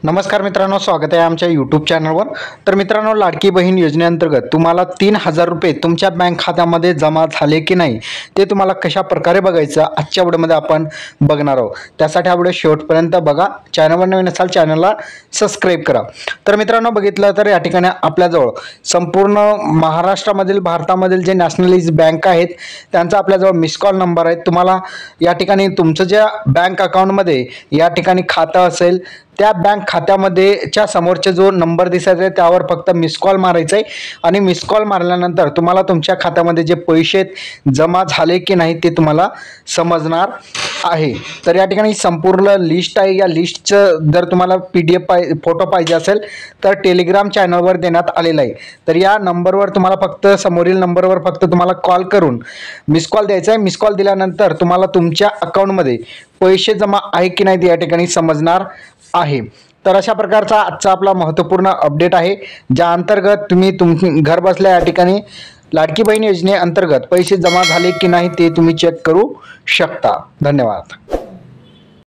नमस्कार मित्रांनो, स्वागत आहे आमच्या यूट्यूब चॅनलवर। तर मित्रांनो, लाडकी बहीण योजनेअंतर्गत तुम्हाला 3000 रुपये तुमच्या बँक खात्यामध्ये जमा झाले की नाही ते तुम्हाला कशा प्रकारे बघायचं आजच्या व्हिडिओमध्ये आपण बघणार आहोत। त्यासाठी हा व्हिडिओ शेवटपर्यंत बघा। चॅनलवर नवीन असाल चॅनलला सबस्क्राइब करा। तर मित्रांनो, बघितलं तर या ठिकाणी आपल्याजवळ संपूर्ण महाराष्ट्रामधील भारतामधील जे नॅशनलाइज बँक आहेत त्यांचा आपल्याजवळ मिस कॉल नंबर आहे। तुम्हाला या ठिकाणी तुमचं ज्या बँक अकाउंटमध्ये या ठिकाणी खातं असेल त्या बँक खात्यामध्ये च्या समोरचे जो नंबर दिसायचा आहे त्यावर फक्त मिस कॉल मारायचा आहे आणि मिस कॉल मारल्यानंतर तुम्हाला तुमच्या खात्यामध्ये जे पैसे जमा झाले की नाही ते तुम्हाला समजणार आहे। तर या ठिकाणी संपूर्ण लिस्ट आहे। या लिस्टचं जर तुम्हाला PDF फोटो पाहिजे असेल तर टेलिग्राम चॅनलवर देण्यात आलेला आहे। तर या नंबरवर तुम्हाला फक्त समोरील नंबरवर फक्त तुम्हाला कॉल करून मिस कॉल द्यायचा आहे। मिस कॉल दिल्यानंतर तुम्हाला तुमच्या अकाउंटमध्ये पैसे जमा आहे की नाही ते या ठिकाणी समजणार आहे। तर अशा प्रकारचा आजचा आपला महत्त्वपूर्ण अपडेट आहे, ज्या अंतर्गत तुम्ही घर बसल्या या ठिकाणी लाडकी बहीण योजनेअंतर्गत पैसे जमा झाले की नाही ते तुम्ही चेक करू शकता। धन्यवाद।